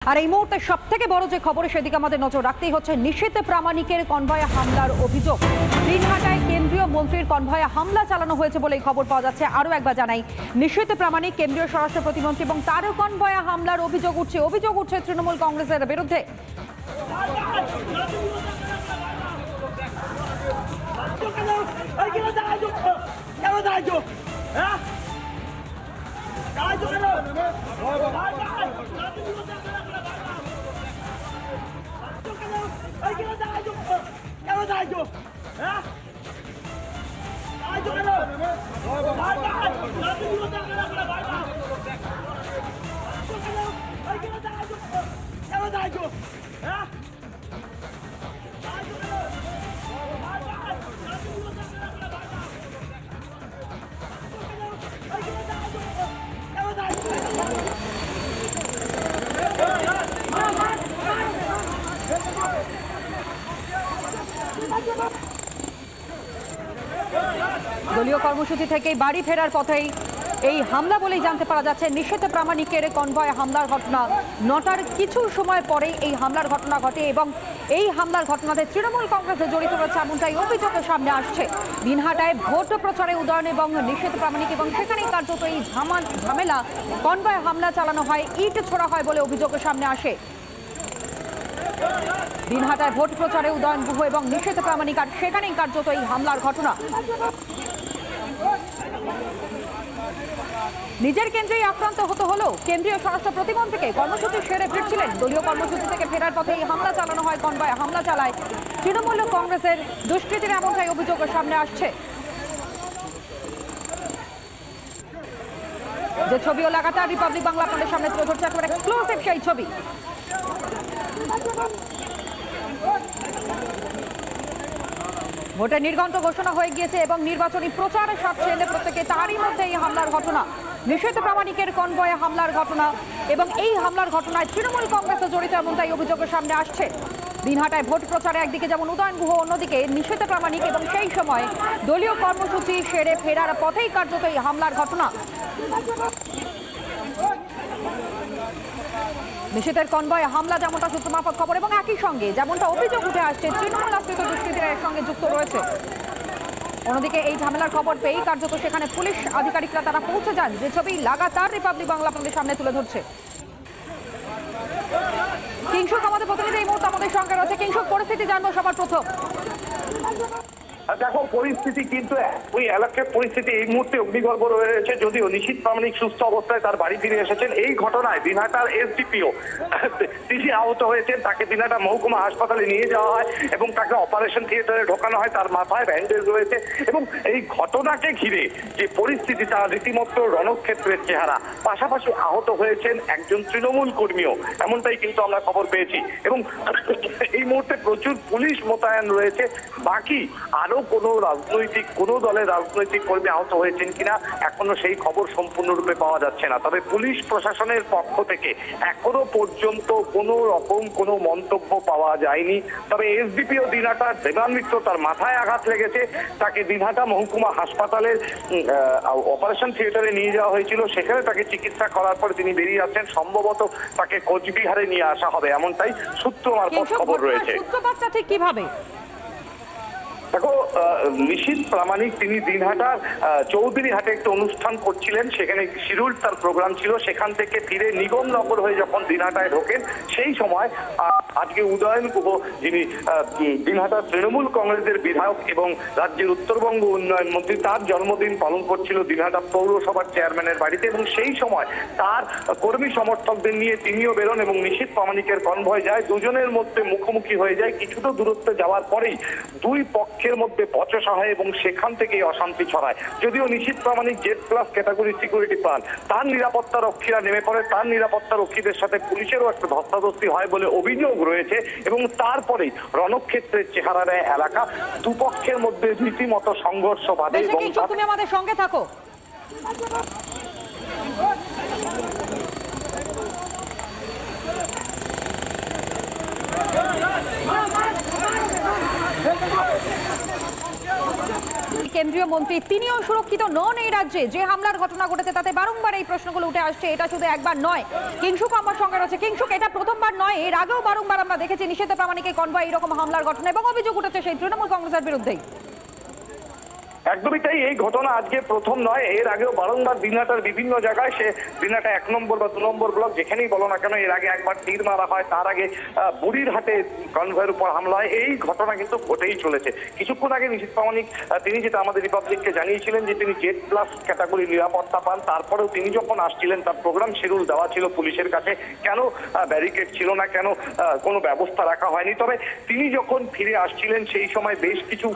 আর এই মুহূর্তে সবথেকে বড় যে খবর সেদিকে আমাদের নজর রাখতেই হচ্ছে নিশীথ প্রামাণিকের কনভয়ে হামলার অভিযোগ। দিনহাটায় কেন্দ্রীয় মন্ত্রীর কনভয়ে হামলা চালানো হয়েছে বলে এই খবর পাওয়া যাচ্ছে। আরও একবার জানাই, নিশীথ প্রামাণিক কেন্দ্রীয় স্বরাষ্ট্র প্রতিমন্ত্রী এবং তারও কনভয়ে হামলার অভিযোগ উঠছে তৃণমূল কংগ্রেসের বিরুদ্ধে। দলীয় কর্মসূচি থেকে বাড়ি ফেরার পথেই এই হামলা বলেই জানতে পারা যাচ্ছে। নিশীথ প্রামাণিকের কনভয়ে হামলার ঘটনা 9টার কিছু সময় পরেই এই হামলার ঘটনা ঘটে এবং এই হামলার ঘটনাতে তৃণমূল কংগ্রেসে জড়িত রয়েছে এমনটাই অভিযোগের সামনে আসছে। দিনহাটায় ভোট প্রচারে উদয়ন এবং নিশীথ প্রামাণিক এবং সেখানেই কার্যত এই ঝামেলা, কনভয়ে হামলা চালানো হয়, ইট ছোড়া হয় বলে অভিযোগের সামনে আসে। দিনহাটায় ভোট প্রচারে উদয়ন গুহ এবং নিশীথ প্রামাণিক, আর সেখানেই কার্যত এই হামলার ঘটনা। নিজের কেন্দ্রেই আক্রান্ত হতে হলো কেন্দ্রীয় স্বরাষ্ট্র প্রতিমন্ত্রীকে। কর্মসূচি সেরে ফিরছিলেন, দলীয় কর্মসূচি থেকে ফেরার পথে এই হামলা চালানো হয়, কনভয়ে হামলা চালায় তৃণমূল কংগ্রেসের দুষ্কৃতীরা এমনটাই অভিযোগের সামনে আসছে। যে ছবিও লাগাতার রিপাবলিক বাংলা আপনাদের সামনে তুলে ধরছে, একেবারে এক্সক্লুসিভ সেই ছবি। ভোটের নির্ঘণ্ট ঘোষণা হয়ে গিয়েছে এবং নির্বাচনী প্রচারে সাপছে এলে প্রত্যেকে তারই মধ্যে এই হামলার ঘটনা, নিশীথ প্রামাণিকের কনভয়ে হামলার ঘটনা এবং এই হামলার ঘটনায় তৃণমূল কংগ্রেসে জড়িত এমনটাই অভিযোগের সামনে আসছে। দিনহাটায় ভোট প্রচারে একদিকে যেমন উদয়ন গুহ, অন্যদিকে নিশীথ প্রামাণিক এবং সেই সময় দলীয় কর্মসূচি সেরে ফেরার পথেই কার্যত এই হামলার ঘটনা। নিশীথের কনভয়ে হামলা যেমনটা সূত্রমারফত খবর এবং একই সঙ্গে যেমনটা অভিযোগ উঠে আসছে তৃণমূল আশ্রিত দুষ্কৃতীরা এর সঙ্গে যুক্ত রয়েছে। অন্যদিকে এই ঝামেলার খবর পেয়েই কার্যত সেখানে পুলিশ আধিকারিকরা তারা পৌঁছে যান, যে ছবি লাগাতার রিপাবলিক বাংলা আপনাদের সামনে তুলে ধরছে। কিংশুক আমাদের প্রতিনিধি এই মুহূর্তে আমাদের সঙ্গে রয়েছে। কিংশুক, পরিস্থিতি জানবো সবার প্রথম। দেখো, পরিস্থিতি কিন্তু ওই এলাকার পরিস্থিতি এই মুহূর্তে অগ্নিগর্ভ রয়েছে, যদিও নিশীথ প্রামাণিক সুস্থ অবস্থায় তার বাড়ি ফিরে এসেছেন। এই ঘটনায় দিনহাটার এসডিপিও তিনি আহত হয়েছেন, তাকে দিনহাটা মহকুমা হাসপাতালে নিয়ে যাওয়া হয় এবং তাকে অপারেশন থিয়েটারে ঢোকানো হয়। তার মাথায় ব্যান্ডেজ রয়েছে এবং এই ঘটনাকে ঘিরে যে পরিস্থিতি তা রীতিমতো রণক্ষেত্রের চেহারা। পাশাপাশি আহত হয়েছেন একজন তৃণমূল কর্মীও, এমনটাই কিন্তু আমরা খবর পেয়েছি এবং এই মুহূর্তে প্রচুর পুলিশ মোতায়েন রয়েছে। বাকি আরো কোনো দলের রাজনৈতিক কর্মী আহত হয়েছেন কিনা এখনো সেই খবর সম্পূর্ণরূপে পাওয়া যাচ্ছে না। তবে পুলিশ প্রশাসনের পক্ষ থেকে এখনো পর্যন্ত কোনো রকম কোনো মন্তব্য পাওয়া যায়নি। তবে এসডিপিও দিনহাটা দেবান মিত্র, তার মাথায় আঘাত লেগেছে, তাকে দিনহাটা মহকুমা হাসপাতালের অপারেশন থিয়েটারে নিয়ে যাওয়া হয়েছিল। সেখানে তাকে চিকিৎসা করার পর তিনি বেরিয়ে আসছেন, সম্ভবত তাকে কোচবিহারে নিয়ে আসা হবে, এমনটাই সূত্র মারফত খবর রয়েছে। সূত্রপাতটা ঠিক কিভাবে? দেখো, নিশীথ প্রামাণিক তিনি দিনহাটার চৌধুরী হাটে একটা অনুষ্ঠান করছিলেন, সেখানে শিডিউল তার প্রোগ্রাম ছিল। সেখান থেকে ফিরে নিগমনগর হয়ে যখন দিনহাটায় ঢোকেন, সেই সময় আজকে উদয়ন গুহ, যিনি দিনহাটার তৃণমূল কংগ্রেসের বিধায়ক এবং রাজ্যের উত্তরবঙ্গ উন্নয়ন মন্ত্রী, তার জন্মদিন পালন করছিল দিনহাটা পৌরসভার চেয়ারম্যানের বাড়িতে এবং সেই সময় তার কর্মী সমর্থকদের নিয়ে তিনিও বেরোন এবং নিশীথ প্রামাণিকের কনভয় যায়। দুজনের মধ্যে মুখোমুখি হয়ে যায়। কিছুটা দূরত্বে যাওয়ার পরেই দুই পক্ষের মধ্যে বচসা হয় এবং সেখান থেকেই অশান্তি ছড়ায়। যদিও নিশীথ প্রামাণিক জেড প্লাস ক্যাটাগরি সিকিউরিটি পান, তার নিরাপত্তা রক্ষীরা নেমে পড়ে, তার নিরাপত্তা রক্ষীদের সাথে পুলিশেরও একটা ধস্তাধস্তি হয় বলে অভিযোগ রয়েছে এবং তারপরেই রণক্ষেত্রের চেহারা নেয় এলাকা। দুপক্ষের মধ্যে রীতিমতো সংঘর্ষ বাধে এবং তুমি আমাদের সঙ্গে থাকো। কেন্দ্রীয় মন্ত্রী, তিনিও সুরক্ষিত নন এই রাজ্যে। যে হামলার ঘটনা ঘটেছে তাতে বারংবার এই প্রশ্নগুলো উঠে আসছে। এটা শুধু একবার নয়। কিংশুক আমার সঙ্গে রয়েছে। কিংশুক, এটা প্রথমবার নয়, এর আগেও বারংবার আমরা দেখেছি নিষেধ প্রামাণিকের কনভয় এরকম হামলার ঘটনা এবং অভিযোগ উঠেছে সেই তৃণমূল কংগ্রেসের বিরুদ্ধেই। একদমই তাই, এই ঘটনা আজকে প্রথম নয়। এর আগেও বারংবার দিনহাটার বিভিন্ন জায়গায়, সে দিনহাটা 1 নম্বর বা 2 নম্বর ব্লক যেখানেই বলো না কেন, এর আগে একবার তীর মারা হয়, তার আগে বুড়িরহাটে কনভয়ের উপর হামলা হয়। এই ঘটনা কিন্তু ঘটেই চলেছে। কিছুক্ষণ আগে নিশীথ প্রামাণিক তিনি যেটা আমাদের রিপাবলিককে জানিয়েছিলেন যে তিনি Z+ ক্যাটাগরি নিরাপত্তা পান। তারপরেও তিনি যখন আসছিলেন তার প্রোগ্রাম শিডিউল দেওয়া ছিল পুলিশের কাছে, কেন ব্যারিকেড ছিল না, কেন কোনো ব্যবস্থা রাখা হয়নি। তবে তিনি যখন ফিরে আসছিলেন সেই সময় বেশ কিছু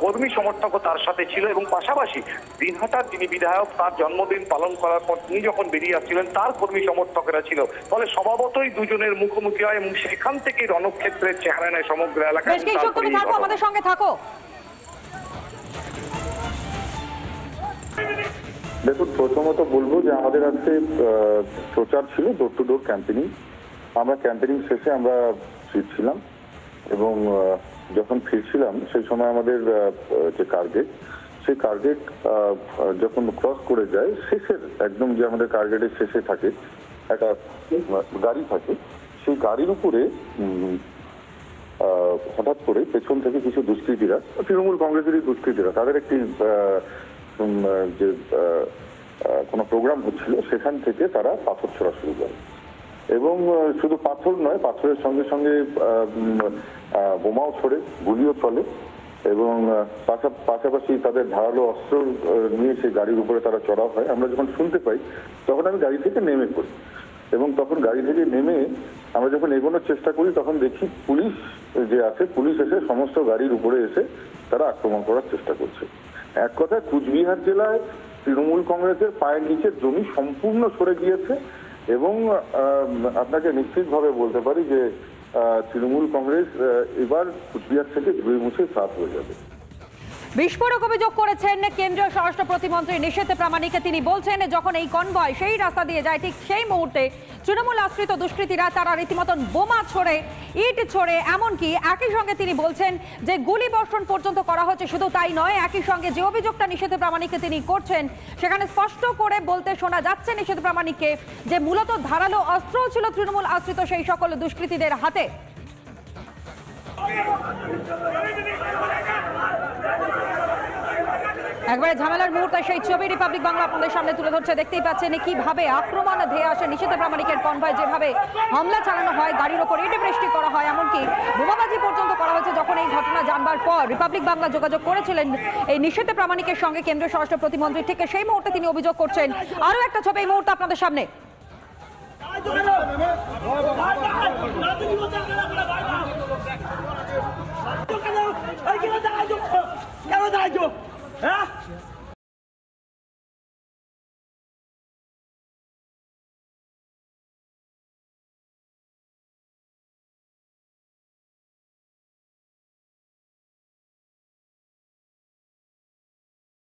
কর্মী সমর্থকও তার সাথে ছিল এবং পাশাপাশি দিনহাটার যিনি বিধায়ক, তার জন্মদিন পালন করার পর তিনি যখন বেরিয়ে আসছিলেন তার কর্মী সমর্থকেরা ছিল। ফলে স্বভাবতই দুজনের মুখোমুখি হয় এবং সেখান থেকে রণক্ষেত্রের চেহারা নেয় সমগ্র এলাকা। তুমি থাকো, আমাদের সঙ্গে থাকো। দেখুন, প্রথমত বলবো যে আমাদের আজকে প্রচার ছিল, ডোর টু ডোর ক্যাম্পেনিং। আমরা ক্যাম্পেনিং শেষে আমরা ফিরছিলাম এবং যখন ফিরছিলাম সেই সময় আমাদের যে কার্গেট, সেই কার্গেট যখন ক্রস করে যায়, শেষের একদম যে আমাদের কার্গেটের শেষে থাকে একটা গাড়ি থাকে, সেই গাড়ির উপরে হঠাৎ করে পেছন থেকে কিছু দুষ্কৃতীরা, তৃণমূল কংগ্রেসেরই দুষ্কৃতীরা, তাদের একটি যে কোনো প্রোগ্রাম হচ্ছিল সেখান থেকে তারা পাথর ছোড়া শুরু করে এবং শুধু পাথর নয়, পাথরের সঙ্গে সঙ্গে বোমাও ছোড়ে, গুলিও চলে এবং পাশাপাশি তাদের ধারালো অস্ত্র নিয়ে সেই গাড়ির উপরে তারা চড়াও হয়। আমরা যখন শুনতে পাই তখন আমি গাড়ি থেকে নেমে পড়ি এবং তখন গাড়ি থেকে নেমে আমরা যখন এগোনোর চেষ্টা করি তখন দেখি পুলিশ যে আছে, পুলিশ এসে সমস্ত গাড়ির উপরে এসে তারা আক্রমণ করার চেষ্টা করছে। এক কথায় কুচবিহার জেলায় তৃণমূল কংগ্রেসের পায়ের নিচের জমি সম্পূর্ণ সরে গিয়েছে এবং আপনাকে নিশ্চিতভাবে বলতে পারি যে তৃণমূল কংগ্রেস এবার কুচবিহার থেকে ধুয়ে মুছে সাফ হয়ে যাবে। বিস্ফোরক অভিযোগ করেছেন কেন্দ্রীয় স্বরাষ্ট্র প্রতিমন্ত্রী নিষেধ প্রামাণিক। তিনি বলছেন যখন এই কনভয় সেই রাস্তা দিয়ে যায় ঠিক সেই মুহূর্তে তৃণমূল আশ্রিত দুষ্কৃতীরা তারা রীতিমতন বোমা ছোড়ে, ইট ছোড়ে, এমনকি একই সঙ্গে তিনি বলছেন যে গুলি বর্ষণ পর্যন্ত করা হচ্ছে। শুধু তাই নয়, একই সঙ্গে যে অভিযোগটা নিষেধ প্রামাণিককে তিনি করছেন সেখানে স্পষ্ট করে বলতে শোনা যাচ্ছে নিষেধ প্রামাণিককে যে মূলত ধারালো অস্ত্র ছিল তৃণমূল আশ্রিত সেই সকল দুষ্কৃতীদের হাতে। একবারে ঝামেলার মুহূর্তে সেই ছবি রিপাবলিক বাংলা আপনাদের সামনে তুলে ধরছে। দেখতেই পাচ্ছেন কিভাবে আক্রমণ ধেয়ে আসে নিষেধ প্রামাণিকের কনভয়, যেভাবে হামলা চালানো হয়, গাড়ির ওপর ইট বৃষ্টি করা হয়, এমনকি বোমাবাজি পর্যন্ত করা হয়েছে। যখন এই ঘটনা জানবার পর রিপাবলিক বাংলা যোগাযোগ করেছিলেন এই নিষেধ প্রামাণিকের সঙ্গে কেন্দ্রীয় স্বরাষ্ট্র প্রতিমন্ত্রী, ঠিক সেই মুহূর্তে তিনি অভিযোগ করছেন। আরো একটা ছবি এই মুহূর্তে আপনাদের সামনে। কেন